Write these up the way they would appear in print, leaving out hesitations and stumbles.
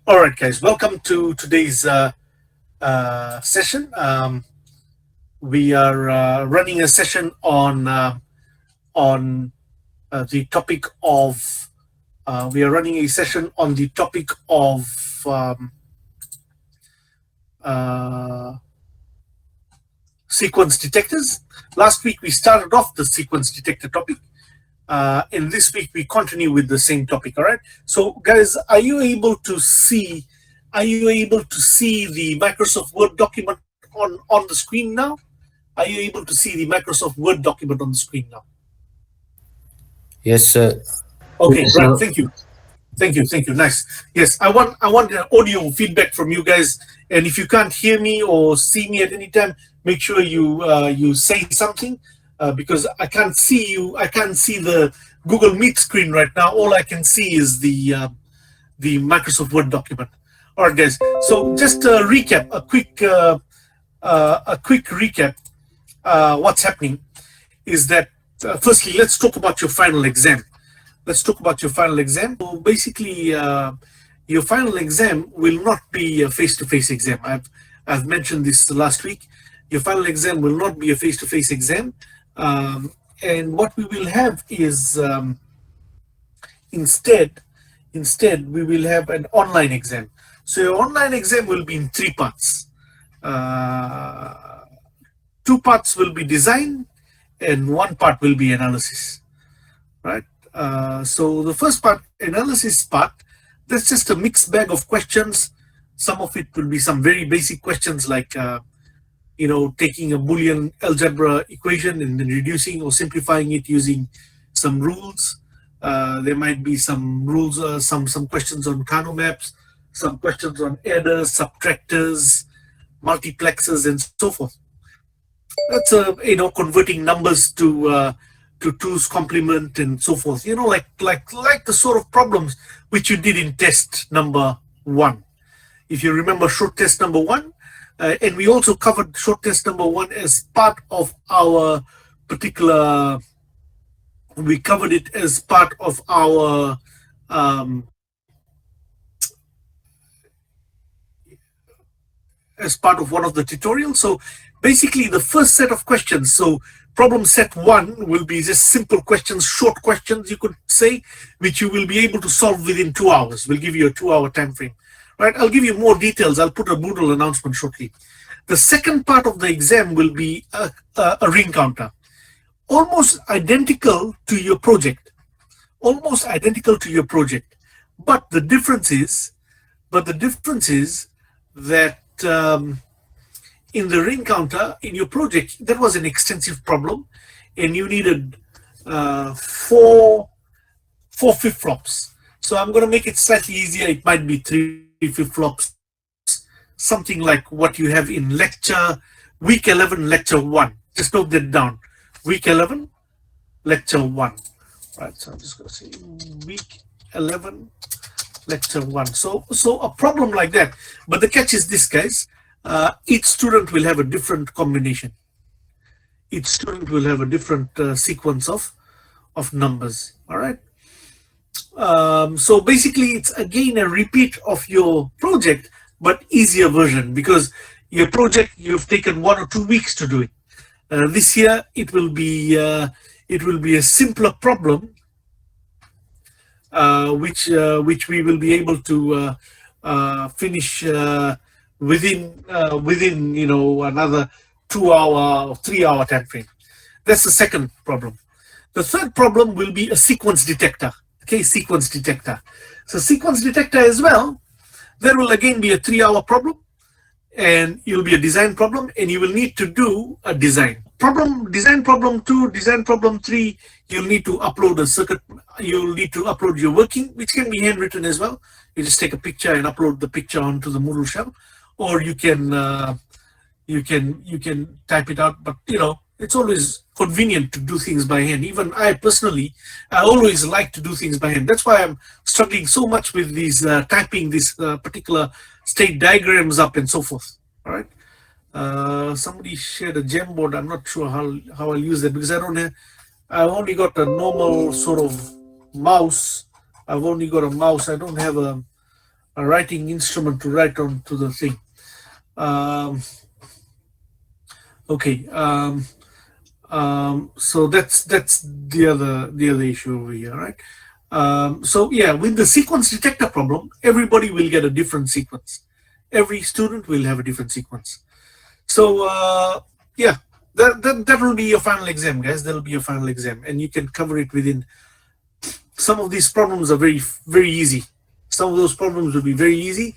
All right, guys, welcome to today's session. We are running a session on the topic of. We are running a session on the topic of sequence detectors. Last week we started off the sequence detector topic. And this week we continue with the same topic. All right. So, guys, are you able to see? Are you able to see the Microsoft Word document on the screen now? Are you able to see the Microsoft Word document on the screen now? Yes, sir. Okay, Yes, right. sir. Thank you. Nice. Yes, I want audio feedback from you guys. And if you can't hear me or see me at any time, make sure you say something because I can't see you. I can't see the Google Meet screen right now. All I can see is the Microsoft Word document. All right, guys. So just a recap, a quick recap. What's happening is that firstly, let's talk about your final exam. Let's talk about your final exam. So basically, your final exam will not be a face-to-face exam. I've mentioned this last week. Your final exam will not be a face-to-face exam, and what we will have is instead we will have an online exam. So your online exam will be in three parts. Two parts will be design, and one part will be analysis. Right. So the first part, analysis part, that's just a mixed bag of questions. Some of it will be some very basic questions like, taking a Boolean algebra equation and then reducing or simplifying it using some rules. There might be some rules, some questions on Kano maps, some questions on adders, subtractors, multiplexers, and so forth. That's converting numbers to two's complement and so forth. Like the sort of problems which you did in test number 1. If you remember short test number 1, and we also covered short test number 1 as part of our particular. We covered it as part of our as part of one of the tutorials. So basically the first set of questions, so problem set 1 will be just simple questions, short questions you could say, which you will be able to solve within 2 hours. We'll give you a 2-hour time frame. Right, I'll give you more details. I'll put a Moodle announcement shortly. The second part of the exam will be a ring counter, almost identical to your project, but the difference is that in the ring counter in your project, that was an extensive problem, and you needed 4 flip-flops. So I'm going to make it slightly easier. It might be 3 flip-flops, something like what you have in week 11, lecture 1. Just note that down. Week 11, lecture 1. Right, so I'm just going to say week 11, lecture 1. So a problem like that. But the catch is this, guys. Each student will have a different combination. Each student will have a different sequence of numbers. All right. So basically, it's again a repeat of your project, but easier version, because your project you've taken 1 or 2 weeks to do it. This year it will be a simpler problem, which we will be able to finish within another 2-hour or 3-hour time frame. That's the second problem. The third problem will be a sequence detector. Okay, sequence detector. So sequence detector as well, there will again be a 3-hour problem, and it will be a design problem, and you will need to do a design problem 2, design problem 3. You'll need to upload a circuit. You'll need to upload your working, which can be handwritten as well. You just take a picture and upload the picture onto the Moodle shell, or you can type it out. But it's always convenient to do things by hand. Even I personally, I always like to do things by hand. That's why I'm struggling so much with these typing these particular state diagrams up and so forth. All right. Somebody shared a Jamboard. I'm not sure how I'll use that, because I've only got a normal sort of mouse. I've only got a mouse. I don't have a writing instrument to write onto the thing. Okay. So that's the other issue over here, right? So yeah, with the sequence detector problem, everybody will get a different sequence. Every student will have a different sequence. So yeah, that will be your final exam, guys. That will be your final exam, and you can cover it within. Some of these problems are very easy. Some of those problems will be very easy,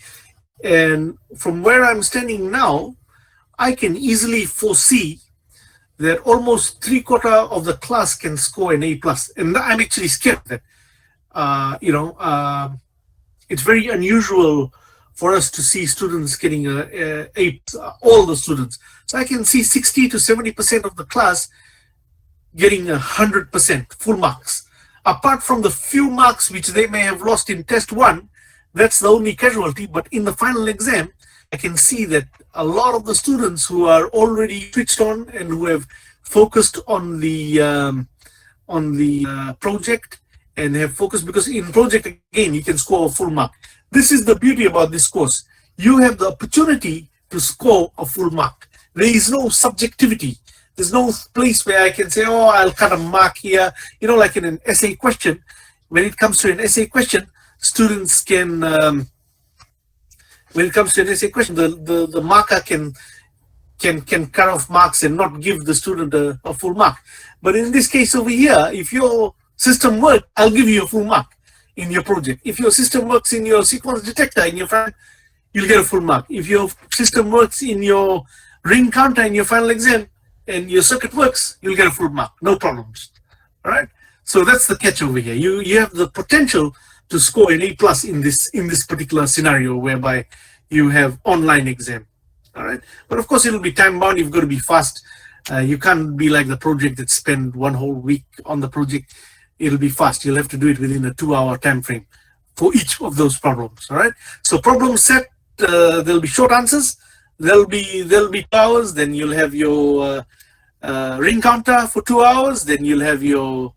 and from where I'm standing now, I can easily foresee that almost 3/4 of the class can score an A plus, and I'm actually scared of that. It's very unusual for us to see students getting A, all the students. So I can see 60 to 70% of the class getting 100% full marks. Apart from the few marks which they may have lost in test one, that's the only casualty. But in the final exam, I can see that a lot of the students who are already switched on and who have focused on the project and have focused, because in project again you can score a full mark. This is the beauty about this course. You have the opportunity to score a full mark. There is no subjectivity. There's no place where I can say, oh, I'll cut a mark here. You know, like in an essay question, when it comes to an essay question, students can, when it comes to an essay question, the marker can cut off marks and not give the student a full mark. But in this case over here, if your system works, I'll give you a full mark in your project. If your system works in your sequence detector in your final, you'll get a full mark. If your system works in your ring counter in your final exam and your circuit works, you'll get a full mark. No problems. All right. So that's the catch over here. You have the potential to score an A plus in this particular scenario whereby you have online exam. All right. But of course, it'll be time bound. You've got to be fast. You can't be like the project that spend one whole week on the project. It'll be fast. You'll have to do it within a 2-hour time frame for each of those problems. All right. So problem set, there'll be short answers. There'll be 2 hours. Then you'll have your ring counter for 2 hours. Then you'll have your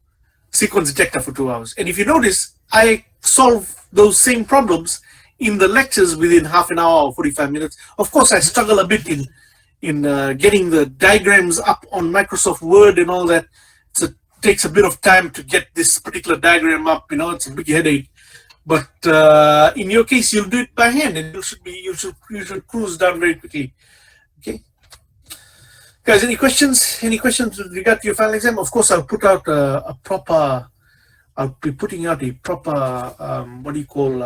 sequence detector for 2 hours. And if you notice, I solve those same problems in the lectures within half an hour or 45 minutes. Of course, I struggle a bit in getting the diagrams up on Microsoft Word and all that. It takes a bit of time to get this particular diagram up. You know, it's a big headache. But in your case, you'll do it by hand, and you should cruise down very quickly. Okay, guys, any questions? Any questions with regard to your final exam? Of course, I'll put out a proper. I'll be putting out a proper. What do you call?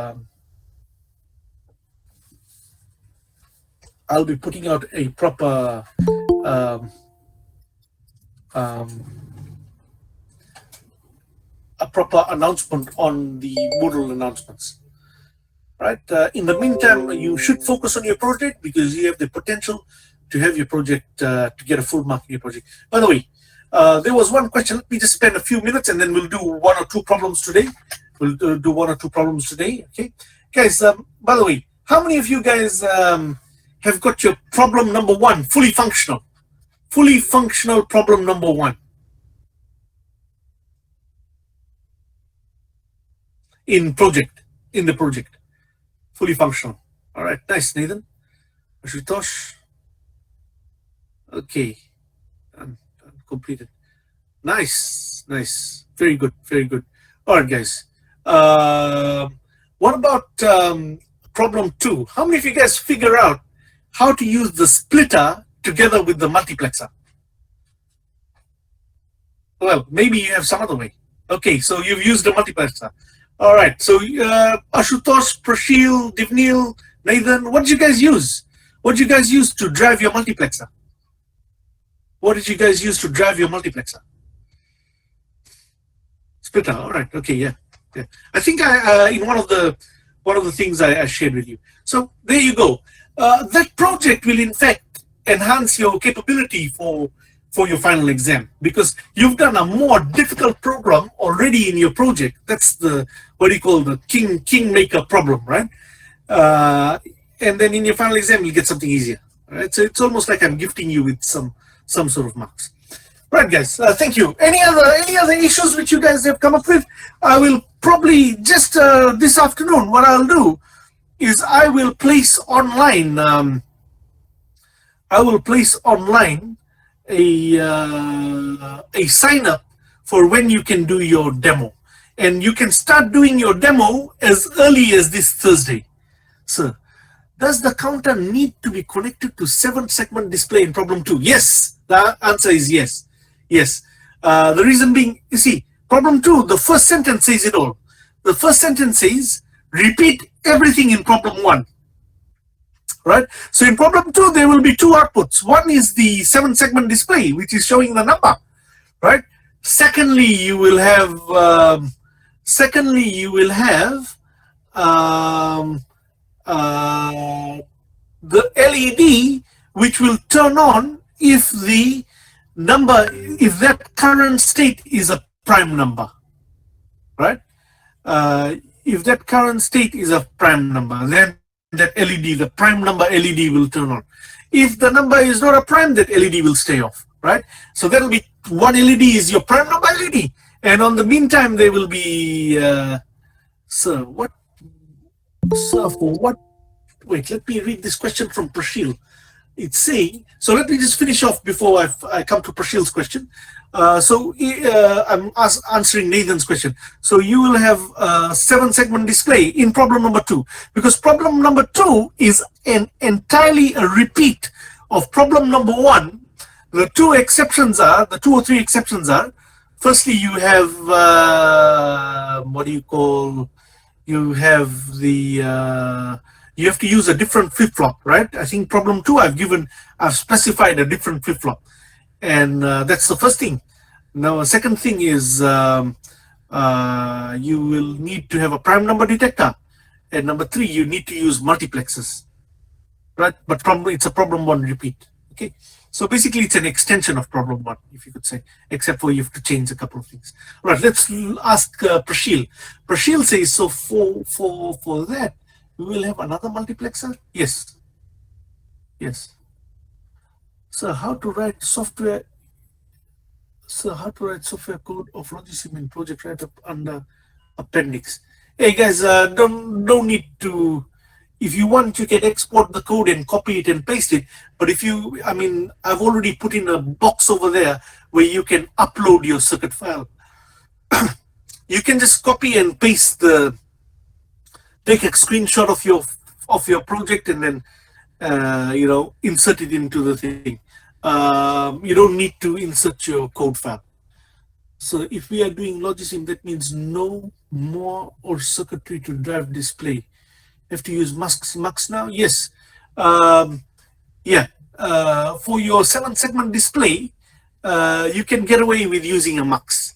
I'll be putting out a proper. A proper announcement on the Moodle announcements. Right. In the meantime, you should focus on your project because you have the potential to have your project to get a full mark in your project. By the way, there was one question. Let me just spend a few minutes and then we'll do 1 or 2 problems today. We'll do 1 or 2 problems today. Okay, guys. By the way, how many of you guys have got your problem number 1 fully functional? Fully functional problem number 1. In the project, fully functional. All right, nice, Nathan. Ashutosh. Okay, completed. Nice, very good. All right, guys. What about problem 2? How many of you guys figure out how to use the splitter together with the multiplexer? Well, maybe you have some other way. Okay, so you've used the multiplexer. All right, so Ashutosh, Prashil, Divnil, Nathan, what did you guys use? What did you guys use to drive your multiplexer? Splitter. All right. Okay. Yeah. I think in one of the things I shared with you. So there you go. That project will in fact enhance your capability for your final exam because you've done a more difficult program already in your project. That's the what you call the kingmaker problem, right? And then in your final exam you'll get something easier. Right? So it's almost like I'm gifting you with some sort of marks. Right, guys. Thank you. Any other issues which you guys have come up with? I will probably just this afternoon. What I'll do is I will place online. I will place online a sign up for when you can do your demo, and you can start doing your demo as early as this Thursday. So, does the counter need to be connected to 7-segment display in problem 2? Yes, the answer is yes. Yes. The reason being, you see, problem 2, the first sentence says it all. The first sentence says, repeat everything in problem 1. Right? So in problem 2, there will be two outputs. One is the 7-segment display, which is showing the number. Right? Secondly, you will have the LED, which will turn on if the number, if that current state is a prime number, right? If that current state is a prime number, then that LED, the prime number LED, will turn on. If the number is not a prime, that LED will stay off, right? So that will be one LED is your prime number LED, and on the meantime there will be sir, what, sir, for what? Wait, let me read this question from Prashil. It's saying, so let me just finish off before I come to Prashil's question. I'm answering Nathan's question. So you will have a 7-segment display in problem number 2, because problem number 2 is entirely a repeat of problem number 1. The two or three exceptions are, firstly, you have you have to use a different flip-flop, right? I think problem 2 I've specified a different flip-flop, and that's the first thing. Now, a second thing is you will need to have a prime number detector, and number 3, you need to use multiplexes, right? But it's a problem 1 repeat. Okay, so basically it's an extension of problem 1, if you could say, except for you have to change a couple of things. All right, let's ask Prashil. Prashil says, so for that, we will have another multiplexer? Yes. Yes. So how to write software code of Logisim in project write-up under appendix? Hey guys, don't need to. If you want, you can export the code and copy it and paste it. But if you, I've already put in a box over there where you can upload your circuit file. You can just copy and paste take a screenshot of your project and then insert it into the thing. You don't need to insert your code file. So if we are doing Logisim, that means no more or circuitry to drive display. Have to use mux now? Yes. Yeah. For your 7-segment display, you can get away with using a mux.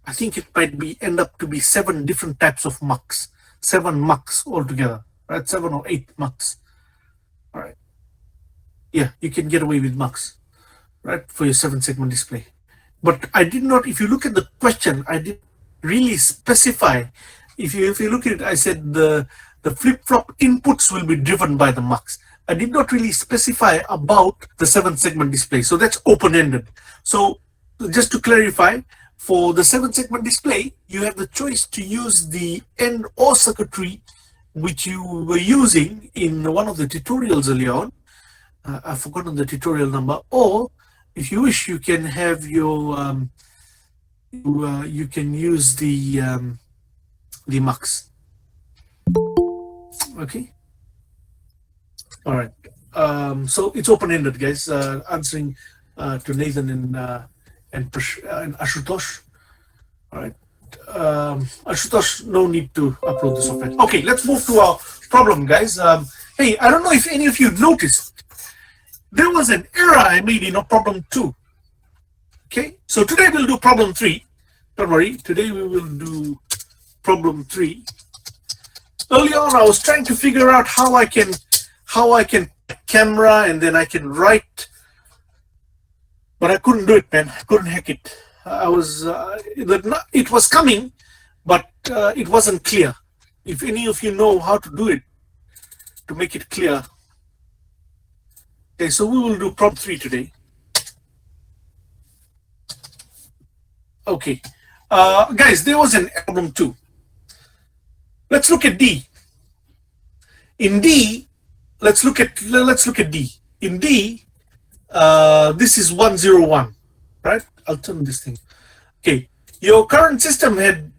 I think it might end up to be 7 different types of mux. 7 mux altogether, right? 7 or 8 mux. All right. Yeah, you can get away with mux, right, for your 7-segment display. But I did not. If you look at the question, I did really specify. If you look at it, I said the flip-flop inputs will be driven by the mux. I did not really specify about the 7-segment display, so that's open-ended. So just to clarify, for the 7-segment display, you have the choice to use the AND OR circuitry which you were using in one of the tutorials earlier on. I've forgotten the tutorial number. Or, if you wish, you can have your you can use the mux. Okay. All right. So it's open-ended, guys. Answering to Nathan and Ashutosh. All right. Ashutosh, no need to upload the software. Okay, let's move to our problem, guys. Hey, I don't know if any of you noticed, there was an error I made in problem 2. Okay, so today we'll do problem 3. Don't worry, today we will do problem 3. Earlier on, I was trying to figure out how I can camera and then I can write, but I couldn't do it, man. I couldn't hack it. I was it was coming, but it wasn't clear. If any of you know how to do it to make it clear. Okay, so we will do problem 3 today. Okay, guys, there was an problem 2. Let's look at D. In D, let's look at D. In D, this is 101, right? I'll turn this thing. Okay, your current system had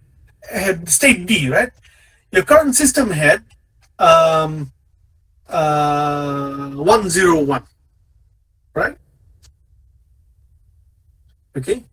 state D, right? Your current system had 101, right? Okay,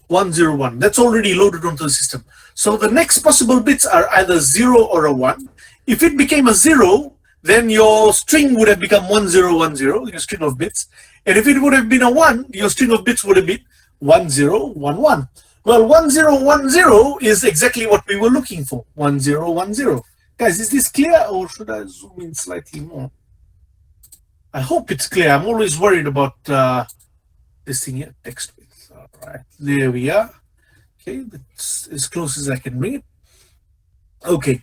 101. That's already loaded onto the system. So the next possible bits are either 0 or a 1. If it became a 0, then your string would have become 1010, your string of bits. And if it would have been a 1, your string of bits would have been 1011. Well, 1010 is exactly what we were looking for. 1010. Guys, is this clear, or should I zoom in slightly more? I hope it's clear. I'm always worried about this thing here, text width. All right, there we are. Okay, that's as close as I can bring it. Okay,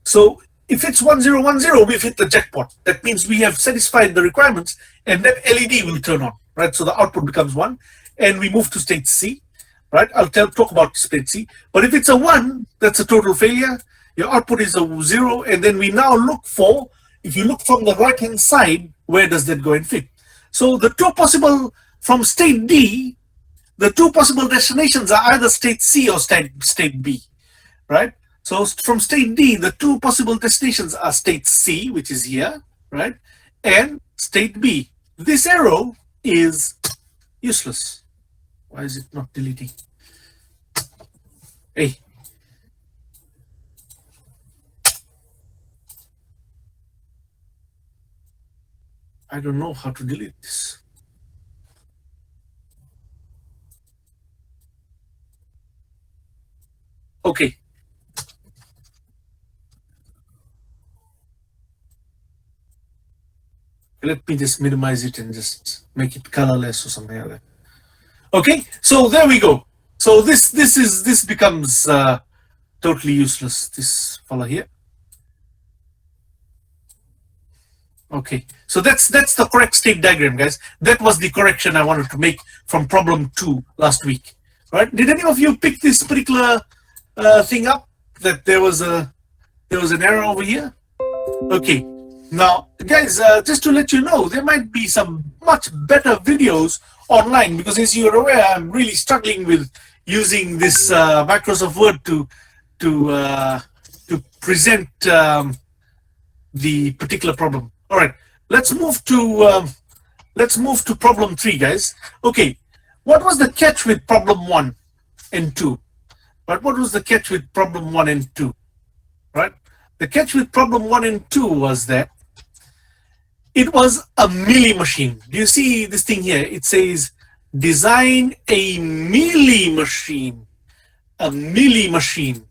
so if it's 1010, we've hit the jackpot. That means we have satisfied the requirements, and that LED will turn on, right? So the output becomes 1, and we move to state C, right? I'll talk about state C. But if it's a 1, that's a total failure. Your output is a 0, and then we now look for, if you look from the right-hand side, where does that go and fit? So the two possible, from state D, the two possible destinations are either state C or state B, right? So from state D, the two possible destinations are state C, which is here, right? And state B. This arrow is useless. Why is it not deleting? Hey. I don't know how to delete this. Okay. Let me just minimize it and just make it colorless or something like that. Okay, so there we go. So this becomes totally useless, this fellow here. Okay, so that's the correct state diagram, guys. That was the correction I wanted to make from problem 2 last week. Right? Did any of you pick this particular thing up? That there was an error over here? Okay. Now, guys, just to let you know, there might be some much better videos online, because as you're aware, I'm really struggling with using this Microsoft Word to present the particular problem. All right, let's move to problem 3, guys. Okay, what was the catch with problem 1 and 2? Right, what was the catch with problem 1 and 2? Right, the catch with problem 1 and 2 was that it was a milli machine. Do you see this thing here? It says design a milli machine. A milli machine.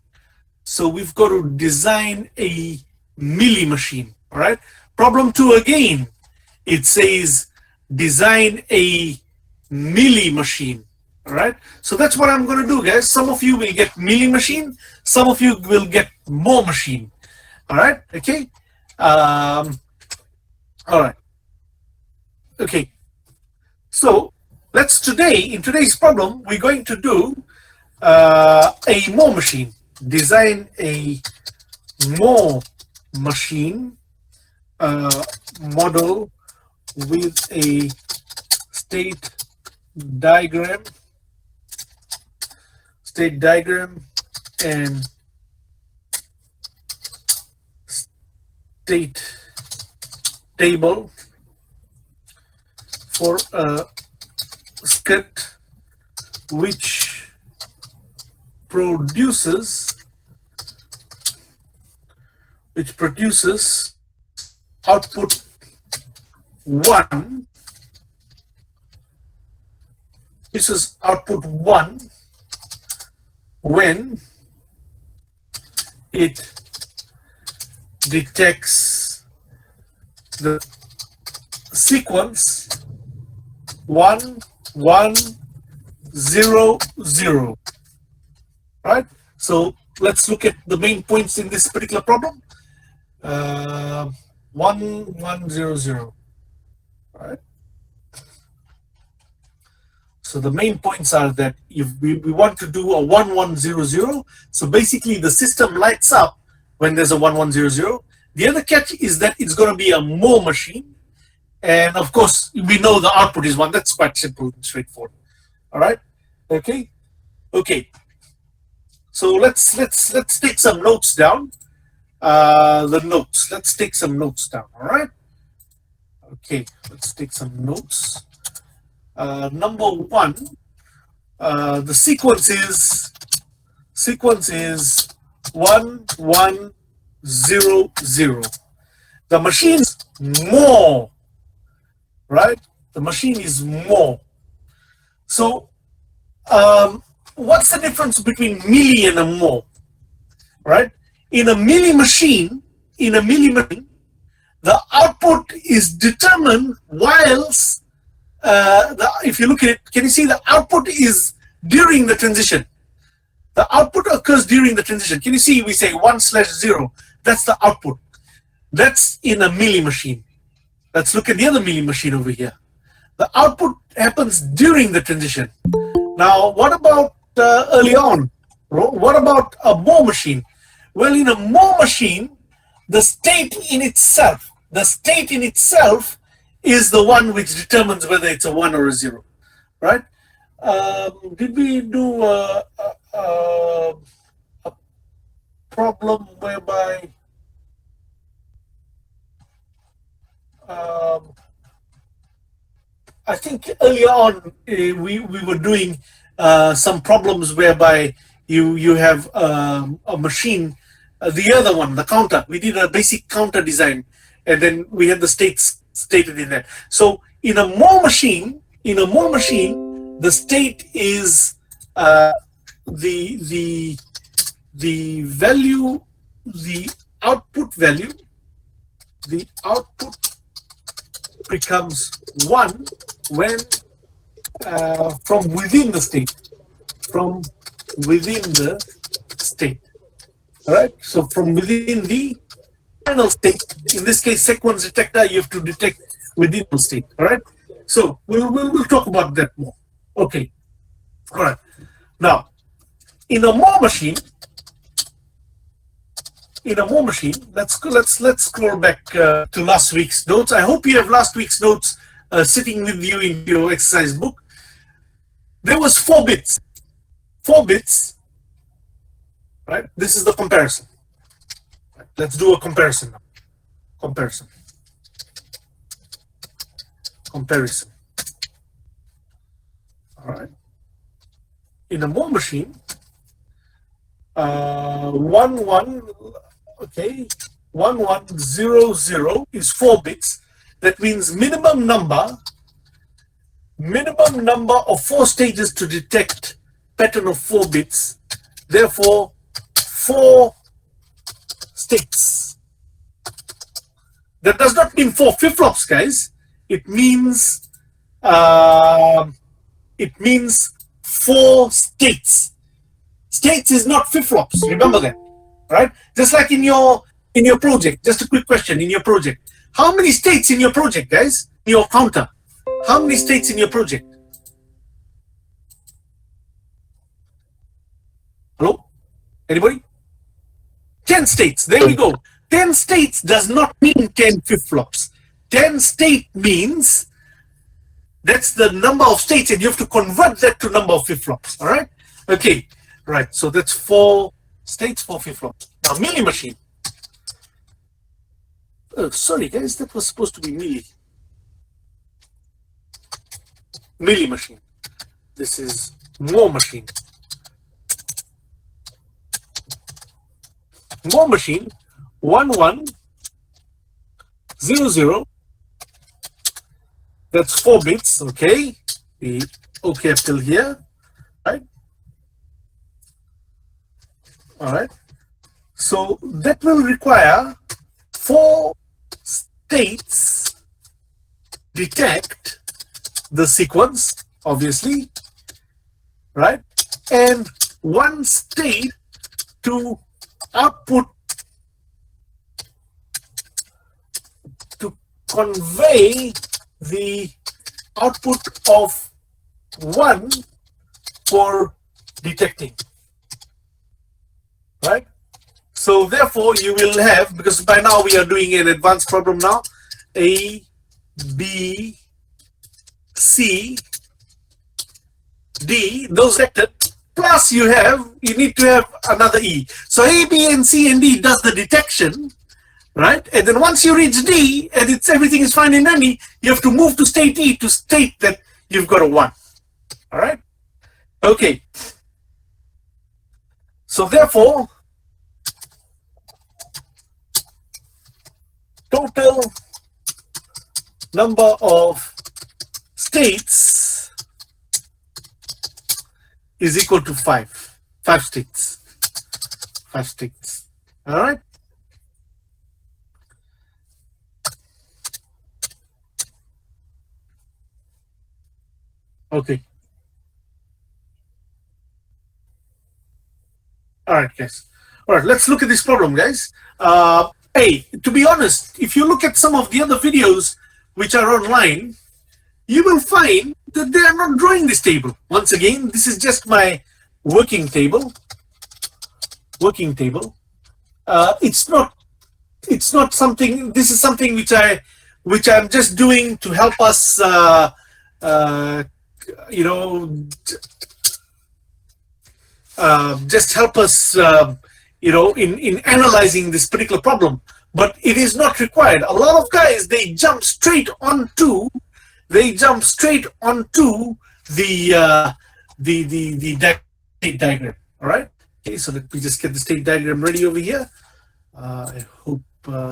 So we've got to design a milli machine. All right. Problem 2 again. It says design a milli machine. All right. So that's what I'm going to do, guys. Some of you will get milli machine. Some of you will get more machine. All right. Okay. All right. Okay. So in today's problem, we're going to do a more machine. Design a more machine model with a state diagram and state table for a script which produces output 1. This is output 1 when it detects the sequence 1 1 0 0. Right? So let's look at the main points in this particular problem. 1 1 0 0. Right? So the main points are that if we want to do a 1 1 0 0, so basically the system lights up when there's a 1 1 0 0, The other catch is that it's going to be a more machine, and of course we know the output is 1. That's quite simple and straightforward. All right. Okay. Okay. So let's take some notes down. The notes. Let's take some notes down. All right. Okay. Let's take some notes. Number 1. The sequence is 1 1 0 0. The machine is more, right? The machine is more. So what's the difference between milli and a more, right? In a milli machine, the output is determined whilst if you look at it, can you see the output is during the transition? The output occurs during the transition. Can you see we say 1/0? That's the output. That's in a milli machine. Let's look at the other milli machine over here. The output happens during the transition. Now, what about early on? What about a more machine? Well, in a more machine, the state in itself is the one which determines whether it's a 1 or a 0, right? Did we do a problem whereby I think earlier on we were doing some problems whereby you have a machine, the other one, the counter. We did a basic counter design, and then we had the states stated in there. So in a more machine, the state is the value, the output value, the output becomes 1 when from within the state, all right? So from within the final state, in this case sequence detector, you have to detect within the state, all right? So we'll talk about that more. Okay, all right. Now, in a more machine, let's scroll back to last week's notes. I hope you have last week's notes sitting with you in your exercise book. There was 4 bits. 4 bits, right? This is the comparison. Right. Let's do a comparison now. Comparison. All right. In a more machine, 1 1, okay, 1 1 0 0 is 4 bits. That means minimum number of 4 stages to detect pattern of 4 bits. Therefore, 4 states. That does not mean 4 flip-flops, guys. It means 4 states. States is not flip-flops. Remember that, right? Just like in your project. Just a quick question in your project. How many states in your project, guys? In your counter. How many states in your project? Hello? Anybody? 10 states. There we go. 10 states does not mean 10 flip-flops. 10 state means that's the number of states, and you have to convert that to number of flip-flops. All right? Okay. Right. So that's 4 states, 4 flip-flops. Now, milli machine. Oh, sorry, guys. That was supposed to be milli. Milli machine. This is more machine. More machine. 1 1 0 0. That's 4 bits. Okay. Okay up till here. Right. All right. So that will require 4 states detect the sequence, obviously, right? And 1 state to output, to convey the output of 1 for detecting, right? So therefore you will have, because by now we are doing an advanced problem now, A, B, C, D, those vectors, plus you need to have another E. So A, B, and C and D does the detection, right? And then once you reach D and everything is fine and dandy, you have to move to state E to state that you've got a 1. All right? Okay. So therefore, total number of states is equal to 5. 5 states. 5 states. All right? Okay. All right, guys. All right, let's look at this problem, guys. Hey, to be honest, if you look at some of the other videos which are online, you will find that they are not drawing this table. Once again, this is just my working table. Working table. It's not something. This is something which I'm just doing to help us. Just help us, in analyzing this particular problem. But it is not required. A lot of guys, they jump straight onto the state diagram. All right. Okay. So let me just get the state diagram ready over here. I hope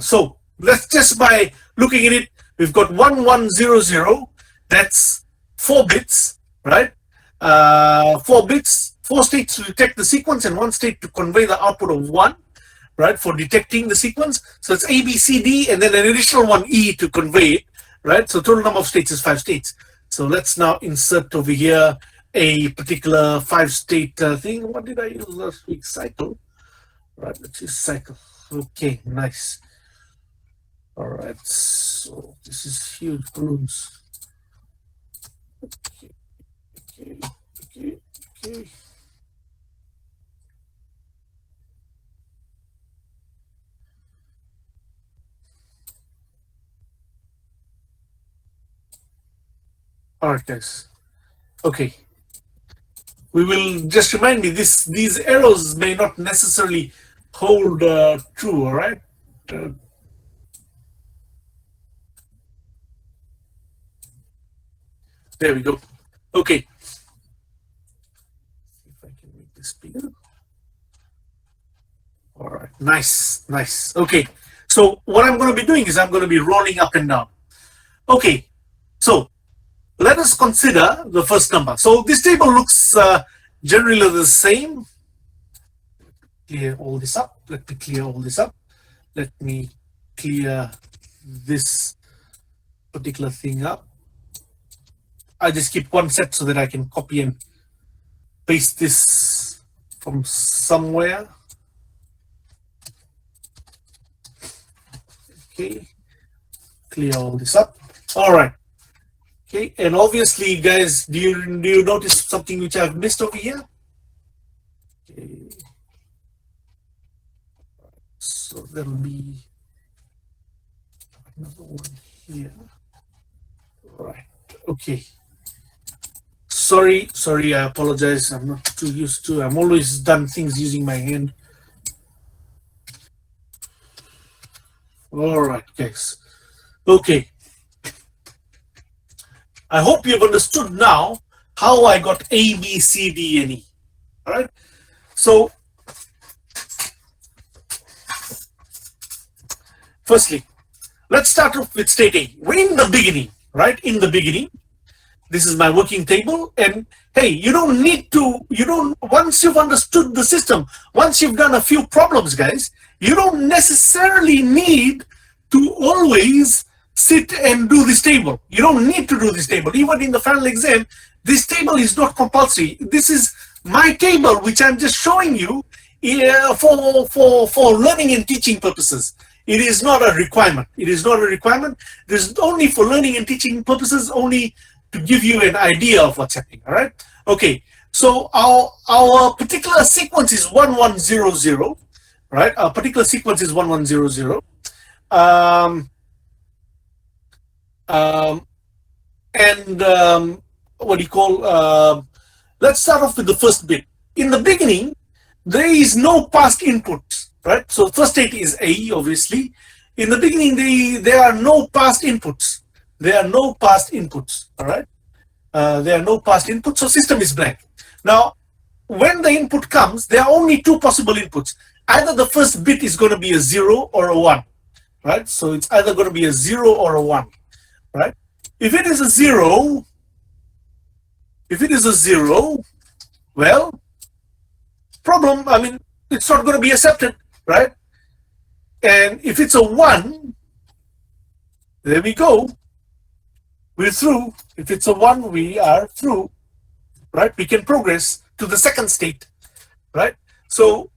so. Let's just by looking at it, we've got 1100. That's 4 bits, right? 4 bits, 4 states to detect the sequence, and 1 state to convey the output of 1, right, for detecting the sequence. So it's A, B, C, D, and then an additional 1 E to convey it, right? So total number of states is 5 states. So let's now insert over here a particular 5-state thing. What did I use last week? Cycle. Right, let's use cycle. Okay, nice. All right, so this is huge balloons. Okay. All right, guys. Okay. We will just remind me these arrows may not necessarily hold true. All right. There we go. Okay. If I can make this bigger. All right. Nice. Okay. So what I'm going to be doing is I'm going to be rolling up and down. Okay. So let us consider the first number. So this table looks generally the same. Clear all this up. Let me clear all this up. Let me clear this particular thing up. I just keep one set so that I can copy and paste this from somewhere. Okay. Clear all this up. All right. Okay, and obviously, guys, do you notice something which I've missed over here? Okay. So there'll be another one here. Right. Okay. Sorry, I apologize. I'm not too used to. I'm always done things using my hand. All right, guys. Okay. I hope you've understood now how I got A, B, C, D, and E. All right. So, firstly, let's start off with state A. In the beginning, right? In the beginning, this is my working table. And hey, you don't need to, once you've understood the system, once you've done a few problems, guys, you don't necessarily need to always sit and do this table. You don't need to do this table. Even in the final exam, this table is not compulsory. This is my table, which I'm just showing you for learning and teaching purposes. It is not a requirement. It is not a requirement. This is only for learning and teaching purposes, only to give you an idea of what's happening. All right. Okay. So our particular sequence is 1100, right? A particular sequence is 1100. Um, um, and what do you call? Let's start off with the first bit. In the beginning, there is no past inputs, right? So first state is A, obviously. In the beginning, there are no past inputs. There are no past inputs, all right? There are no past inputs, so system is blank. Now, when the input comes, there are only two possible inputs. Either the first bit is going to be a 0 or a 1, right? So it's either going to be a 0 or a 1, right? If it is a 0, well, problem, I mean, it's not going to be accepted, right? And if it's a 1, there we go. We're through. If it's a 1, we are through, right? We can progress to the second state, right? So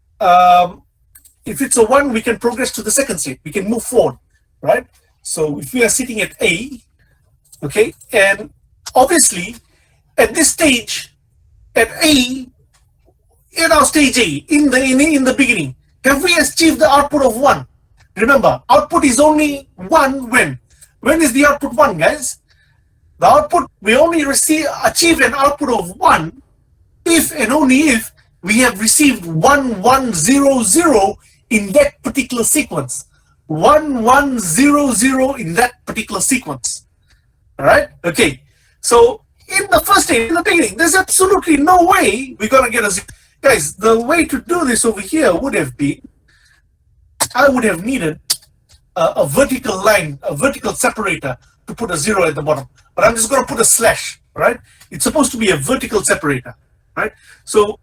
if it's a 1, we can progress to the second state. We can move forward, right? So if we are sitting at A, okay, and obviously at this stage, at A, in our stage A, in the beginning, have we achieved the output of 1? Remember, output is only 1 when? When is the output 1, guys? The output, we only achieve an output of 1 if and only if we have received 1100 in that particular sequence. 1100 in that particular sequence. All right? Okay. So in the first stage, in the beginning, there's absolutely no way we're going to get a 0. Guys, the way to do this over here would have been, I would have needed a vertical line, a vertical separator to put a 0 at the bottom. But I'm just going to put a slash, right? It's supposed to be a vertical separator, right? So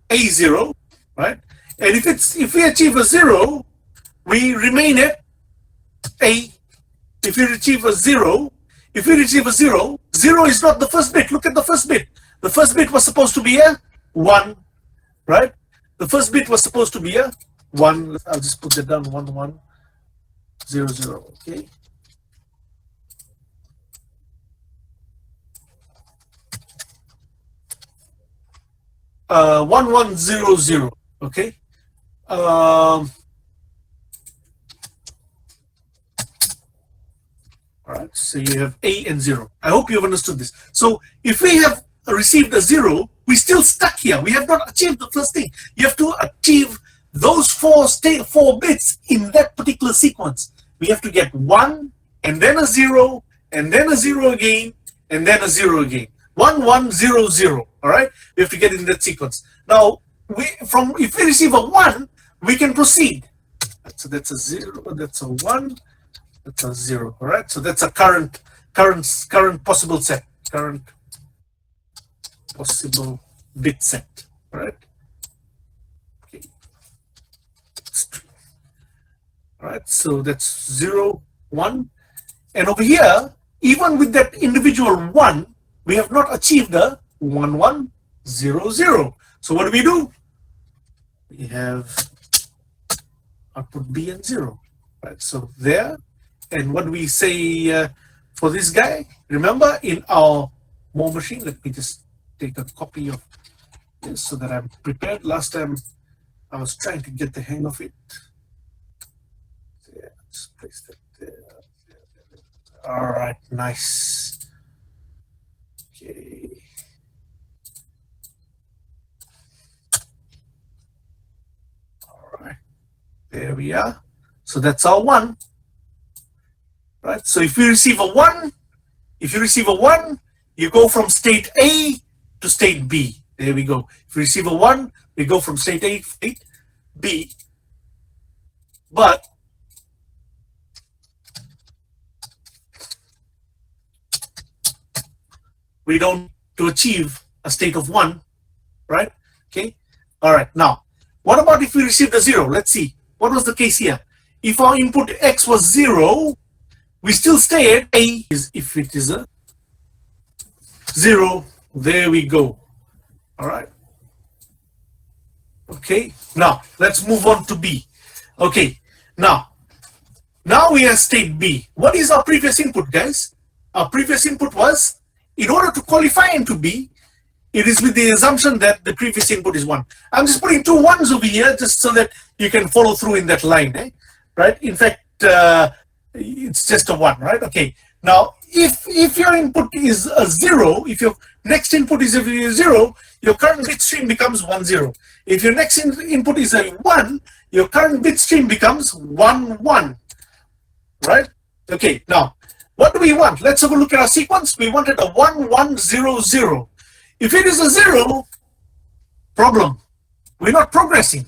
A0, right? And if we achieve a 0, we remain at A. If we achieve a 0, 0 is not the first bit. Look at the first bit. The first bit was supposed to be a 1, right? The first bit was supposed to be a 1. I'll just put that down, 1, 1, 0, 0, okay? Uh, 1100, okay? All right, so you have A and 0. I hope you have understood this. So if we have received a 0, we're still stuck here. We have not achieved the first thing. You have to achieve those four bits in that particular sequence. We have to get 1, and then a 0, and then a 0 again, and then a 0 again. 1, 1, 0, 0. All right, we have to get in that sequence. Now, if we receive a 1, we can proceed. So that's a 0, that's a 1, that's a 0. All right, so that's a current possible set, current possible bit set. All right. Okay. All right, so that's 0, 1, and over here, even with that individual 1, we have not achieved a 1, 1, 0, 0. So what do? We have output B and 0. Right, so there. And what do we say for this guy? Remember, in our more machine, let me just take a copy of this so that I'm prepared. Last time I was trying to get the hang of it. Yeah, just place that there. All right, nice. Okay. All right, there we are. So that's our 1. Right. So if we receive a 1, you go from state A to state B. There we go. If we receive a 1, we go from state A to state B. But we don't to achieve a state of 1, right? Okay. All right. Now, what about if we received a 0? Let's see. What was the case here? If our input X was 0, we still stay at A. If it is a 0, there we go. All right. Okay. Now, let's move on to B. Okay. Now we are state B. What is our previous input, guys? Our previous input was, in order to qualify into B, it is with the assumption that the previous input is 1. I'm just putting two ones over here just so that you can follow through in that line, right? In fact, it's just a 1, right? Okay. Now, if your input is a 0, if your next input is a 0, your current bit stream becomes 1 0. If your next input is a 1, your current bit stream becomes 1 1, right? Okay. Now, what do we want? Let's have a look at our sequence. We wanted a 1 1 0 0. If it is a 0, problem. We're not progressing,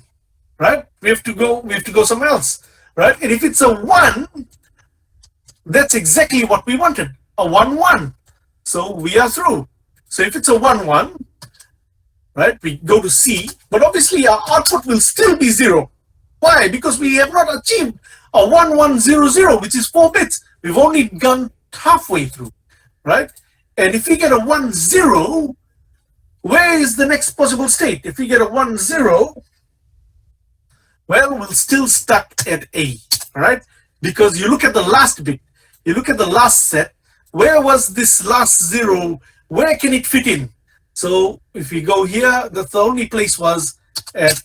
right? We have to go somewhere else, right? And if it's a 1, that's exactly what we wanted, a 1 1. So we are through. So if it's a 1 1, right, we go to C, but obviously our output will still be 0. Why? Because we have not achieved a 1 1 0 0, which is 4 bits. We've only gone halfway through, right? And if we get a 1 0, where is the next possible state? If we get a 1 0, well, we're still stuck at A, right? Because you look at the last bit, you look at the last set, where was this last 0? Where can it fit in? So if we go here, that's the only place was at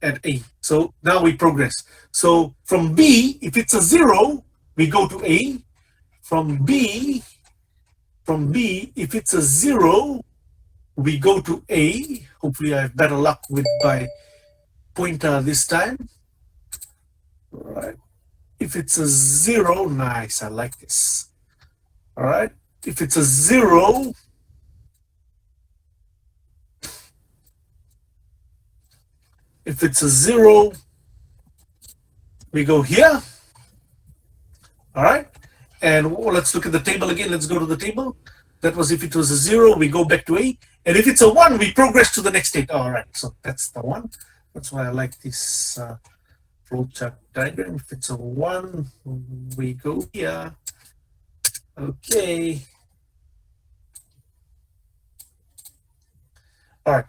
A. So now we progress. So from B, if it's a 0, we go to A. From B, if it's a 0, we go to A. Hopefully I have better luck with my pointer this time. All right. If it's a 0, nice, I like this. All right. If it's a 0, we go here. All right. And let's look at the table again. Let's go to the table. That was if it was a 0, we go back to A. And if it's a 1, we progress to the next state. All right. So that's the 1. That's why I like this flowchart diagram. If it's a 1, we go here. Okay. All right.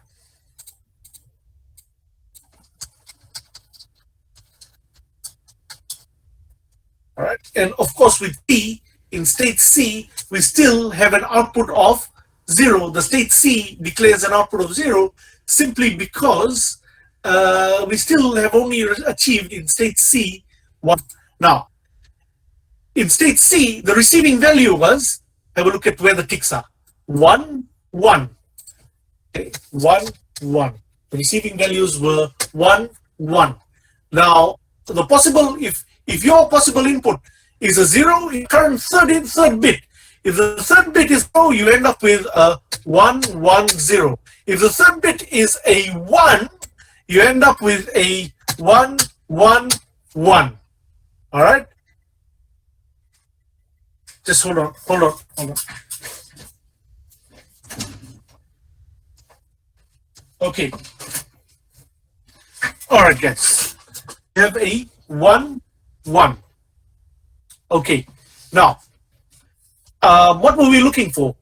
All right. And of course, with T, in state C, we still have an output of 0. The state C declares an output of 0 simply because we still have only achieved in state C 1. Now, in state C, the receiving value was, have a look at where the ticks are, 1 1. Okay, 1 1. The receiving values were 1 1. Now, the possible, if your possible input is a 0 in current third bit, if the third bit is 0, you end up with a 1 1 0. If the third bit is a 1, you end up with a 1 1 1. All right? Just hold on. Okay. All right, guys. We have a 1 1. Okay. Now, what were we looking for?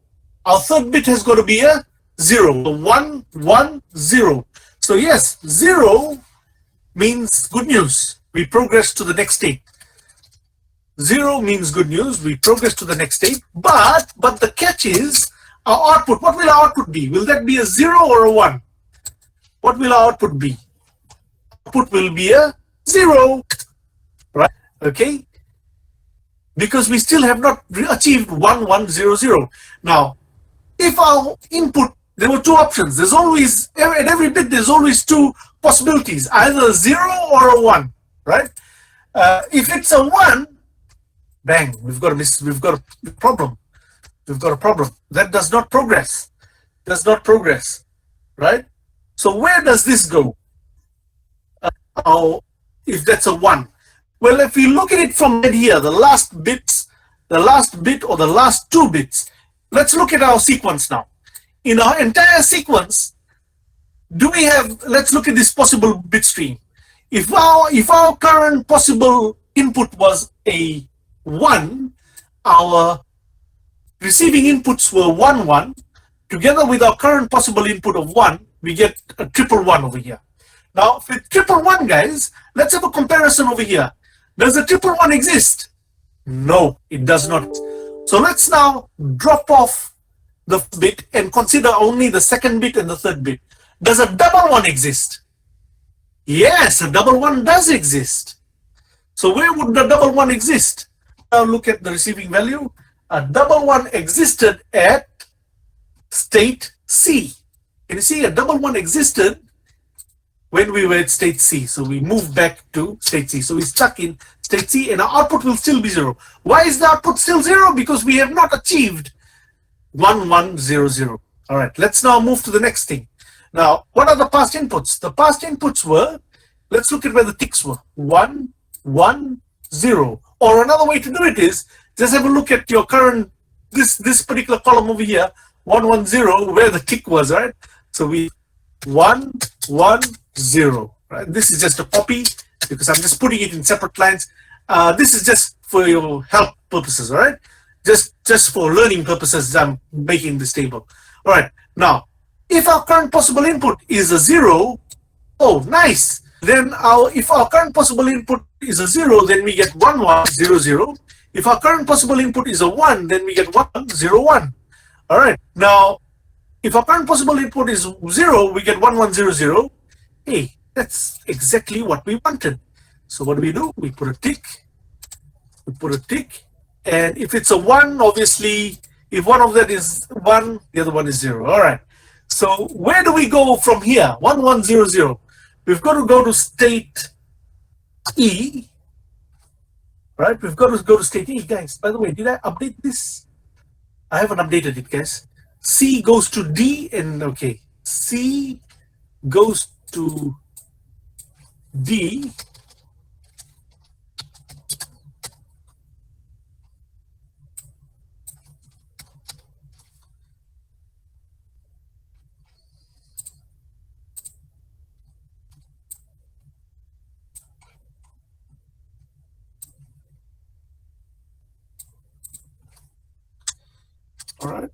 Our third bit has got to be a 0. 1 1 0. So yes, 0 means good news. We progress to the next state. 0 means good news. We progress to the next state. But the catch is our output. What will our output be? Will that be a 0 or a 1? What will our output be? Output will be a 0. Right? Okay? Because we still have not achieved 1 1 0 0. Now, if our input, there were two options. There's always, at every bit, there's always two possibilities, either a 0 or a 1, right? If it's a 1, bang, we've got a problem. We've got a problem. That does not progress. Right? So where does this go? If that's a 1. Well, if we look at it from here, the last bit or the last 2 bits, let's look at our sequence now. In our entire sequence, let's look at this possible bit stream. If our current possible input was a 1, our receiving inputs were 1 1. Together with our current possible input of 1, we get a 111 over here. Now, with 111, guys, let's have a comparison over here. Does a 111 exist? No, it does not. So let's now drop off the first bit and consider only the second bit and the third bit. Does a double one exist? Yes, a double one does exist. So where would the double one exist? Now look at the receiving value. A double one existed at state C. Can you see a double one existed when we were at state C? So we moved back to state C. So we stuck in state C and our output will still be 0. Why is the output still 0? Because we have not achieved 1100. All right, let's now move to the next thing. Now, what are the past inputs? The past inputs were, let's look at where the ticks were. 1, 1, 0. Or another way to do it is, just have a look at your current, this particular column over here, 1, 1, 0, where the tick was, right? So we 1, 1, 0. Right? This is just a copy because I'm just putting it in separate lines. This is just for your help purposes, all right? Just for learning purposes, I'm making this table. All right. Now, if our current possible input is a 0, oh, nice. Then if our current possible input is a 0, then we get 1, 1, 0, 0. If our current possible input is a 1, then we get 1, 0, 1. All right. Now, if our current possible input is 0, we get 1, 1, 0, 0. Hey, that's exactly what we wanted. So what do? We put a tick. We put a tick. And if it's a 1, obviously, if one of that is 1, the other one is 0. All right. So where do we go from here? 1, 1, 0, 0. We've got to go to state E. Right? We've got to go to state E. Guys, by the way, did I update this? I haven't updated it, guys. C goes to D and, okay. C goes to D. All right.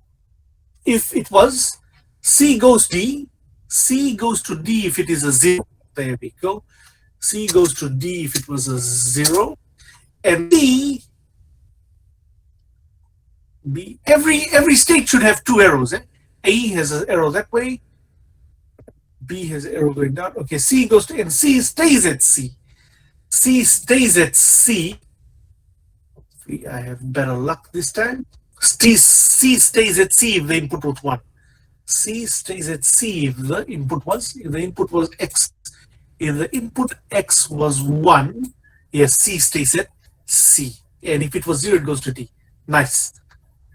If it was C goes D, C goes to D if it is a 0. There we go. C goes to D if it was a 0. And B, every state should have 2 arrows. A has an arrow that way. B has an arrow going down. Okay, C goes to, and C stays at C. C stays at C. Hopefully I have better luck this time. C stays at C if the input was 1. C stays at C if the input was X. If the input X was 1, yes, C stays at C. And if it was 0, it goes to D. Nice.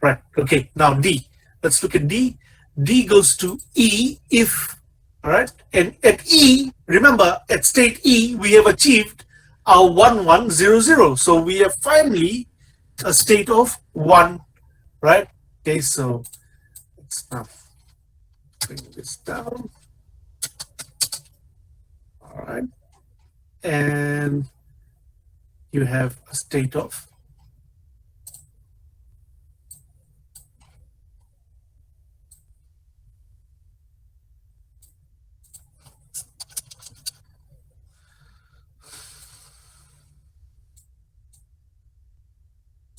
Right. Okay. Now D. Let's look at D. D goes to E if, all right. And at E, remember, at state E, we have achieved our 1, 1, 0, 0. So we have finally a state of 1. Right? Okay, so let's now bring this down. All right. And you have a state of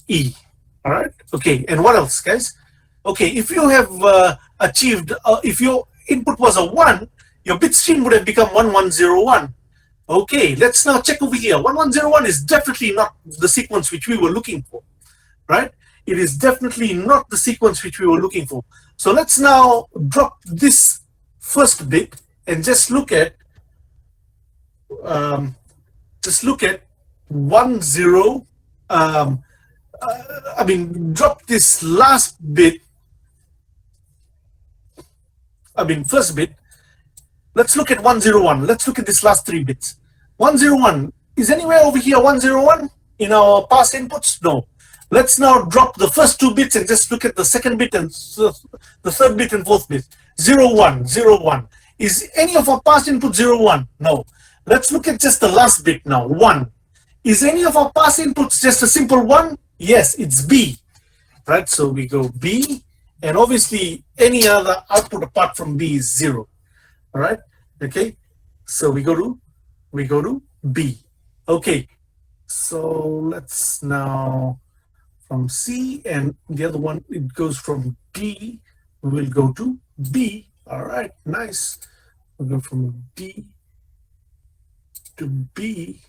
E. All right. Okay. And what else, guys? Okay. If you have achieved, if your input was a 1, your bit stream would have become 1101. Okay. Let's now check over here. 1101 is definitely not the sequence which we were looking for, right? It is definitely not the sequence which we were looking for. So let's now drop this first bit and just look at 10. Drop this last bit. First bit. Let's look at 101. Let's look at this last 3 bits. 101 is anywhere over here. 101 in our past inputs. No. Let's now drop the first 2 bits and just look at the second bit and the third bit and fourth bit. 01, 01. Is any of our past input 01? No. Let's look at just the last bit now. 1. Is any of our past inputs just a simple 1? Yes, it's B, right? So we go B, and obviously any other output apart from B is 0. All right. Okay. So we go to B. Okay. So let's now from C, and the other one, it goes from D we will go to B. All right, nice. We'll go from D to B.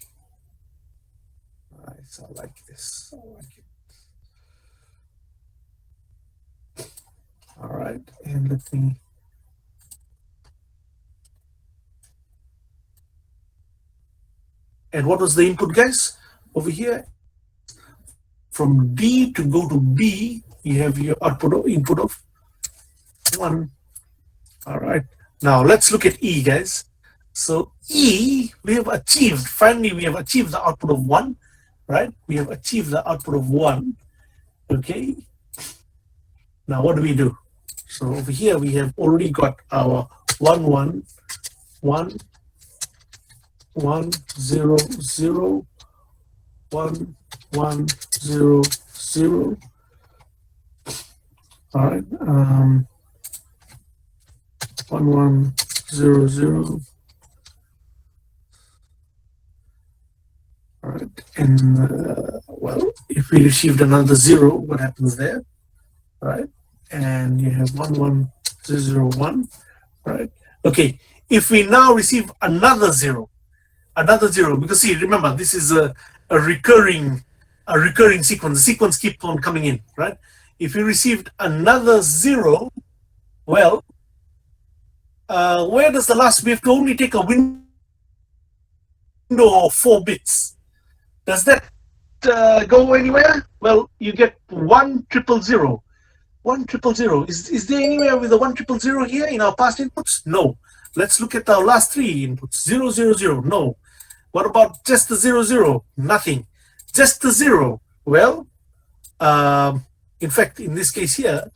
Nice, I like this. I like it. All right, and let me. And what was the input, guys? Over here, from D to go to B, you have your output of input of 1. All right. Now let's look at E, guys. So E, we have achieved. Finally, we have achieved the output of 1, right? We have achieved the output of 1. Okay. Now what do we do? So over here we have already got our 1 1 1 1 0 0 1 1 0 0. All right. 1 1 0 0. All right. And well, if we received another 0, what happens there? All right. And you have 1 1 0 0 1. Right. Okay. If we now receive another 0, because see, remember, this is a recurring sequence. The sequence keeps on coming in, right? If we received another 0, well, where does the last? We have to only take a window of 4 bits. Does that go anywhere? Well, you get 1 0 0 1 0 0. Is there anywhere with the 1 0 0 here in our past inputs? No. Let's look at our last 3 inputs. 0 0 0. No. What about just the 0 0? Nothing. Just the 0. Well, in fact, in this case here,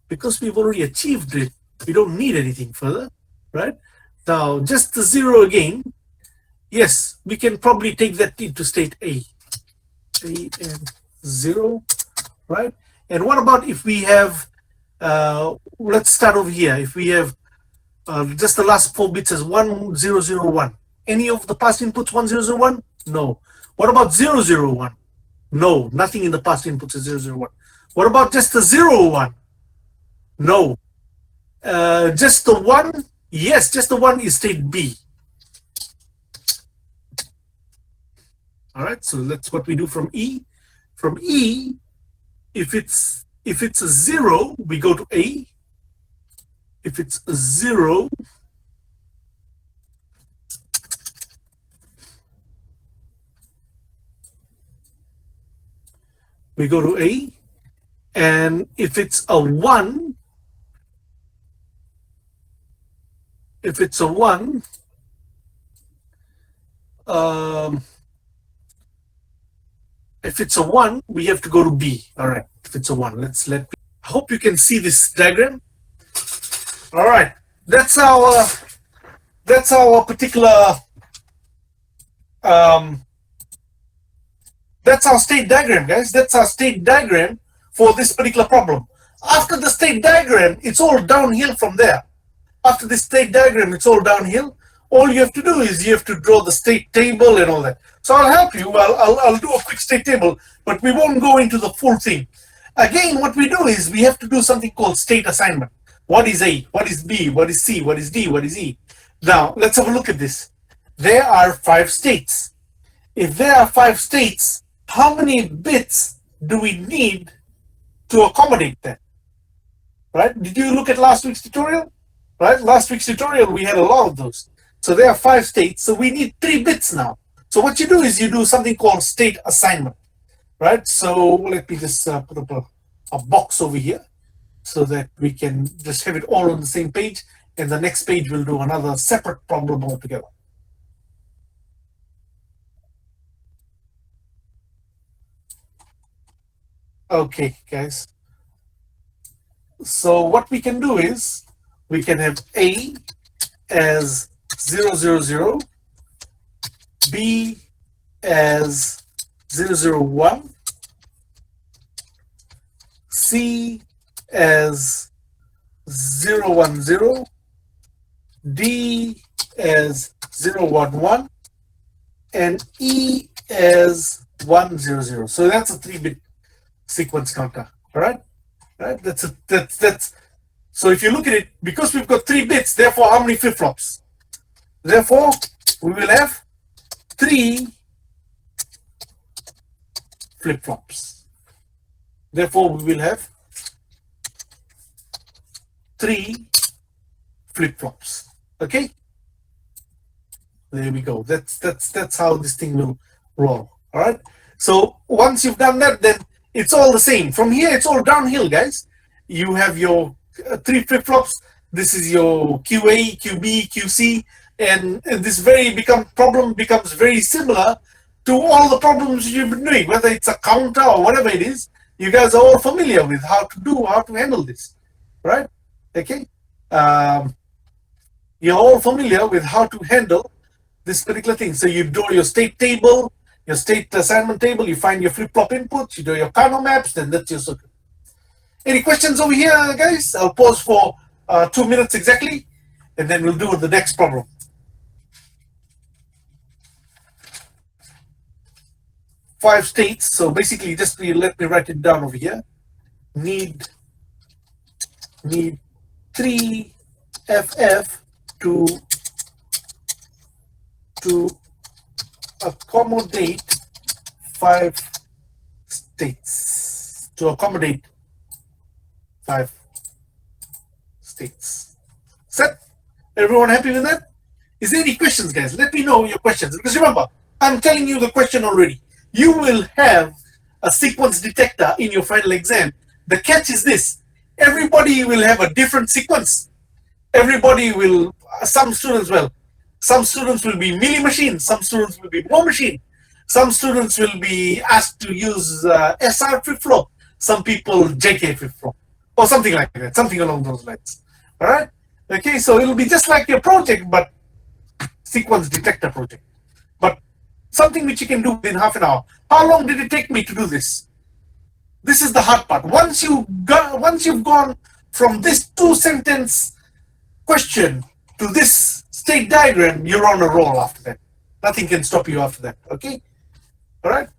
because we've already achieved it, we don't need anything further, right? Now, just the 0 again. Yes, we can probably take that into state A. A and 0, right? And what about if we have, let's start over here. If we have just the last 4 bits as 1 0 0 1. Any of the past inputs 1 0 0 1? No. What about 0 0 1? No, nothing in the past inputs is 0 0 1. What about just the 0 1? No. Just the 1? Yes, just the 1 is state B. All right, so that's what we do from E. From E, if it's a 0, we go to A. If it's a 0, we go to A. And if it's a 1, if it's a 1, we have to go to B. All right, if it's a 1, I hope you can see this diagram. All right, that's our particular that's our state diagram, guys. That's our state diagram for this particular problem. After the state diagram, it's all downhill from there. After the state diagram, it's all downhill. All you have to do is you have to draw the state table and all that. So I'll help you. I'll do a quick state table, but we won't go into the full thing. Again, what we do is we have to do something called state assignment. What is A? What is B? What is C? What is D? What is E? Now, let's have a look at this. There are 5 states. If there are 5 states, how many bits do we need to accommodate that? Right? Did you look at last week's tutorial? Right? Last week's tutorial, we had a lot of those. So there are 5 states, so we need 3 bits now. So what you do is you do something called state assignment. Right? So let me just put up a box over here so that we can just have it all on the same page. And the next page we'll do another separate problem altogether. Okay, guys. So what we can do is we can have A as 0 0 0, B as 0 0 1, C as 0 1 0, D as 0 1 1, and E as 1 0 0. So that's a 3-bit sequence counter. All right. right? That's so if you look at it, because we've got 3 bits, therefore how many flip-flops? Therefore, we will have 3 flip-flops. Therefore, we will have 3 flip-flops. Okay? There we go. That's how this thing will roll. All right. So once you've done that, then it's all the same. From here, it's all downhill, guys. You have your 3 flip-flops. This is your QA, QB, QC, and this problem becomes very similar to all the problems you've been doing, whether it's a counter or whatever it is. You guys are all familiar with how to handle this, right? Okay. You're all familiar with how to handle this particular thing. So you draw your state table, your state assignment table, you find your flip-flop inputs, you do your Carnot maps, then that's your circuit. Any questions over here, guys? I'll pause for 2 minutes exactly, and then we'll do the next problem. Five states. So basically, just let me write it down over here. Need 3 FF to accommodate 5 states. To accommodate 5 states. Set? Everyone happy with that? Is there any questions, guys? Let me know your questions. Because remember, I'm telling you the question already. You will have a sequence detector in your final exam. The catch is this. Everybody will have a different sequence. Everybody will, some students will be milli machine, some students will be Moore machine, some students will be asked to use SR flip-flop, some people JK flip-flop, or something like that, something along those lines. All right? Okay, so it'll be just like your project, but sequence detector project. But something which you can do within half an hour. How long did it take me to do this? This is the hard part. Once you've gone from this 2-sentence question to this state diagram, you're on a roll after that. Nothing can stop you after that. Okay? All right?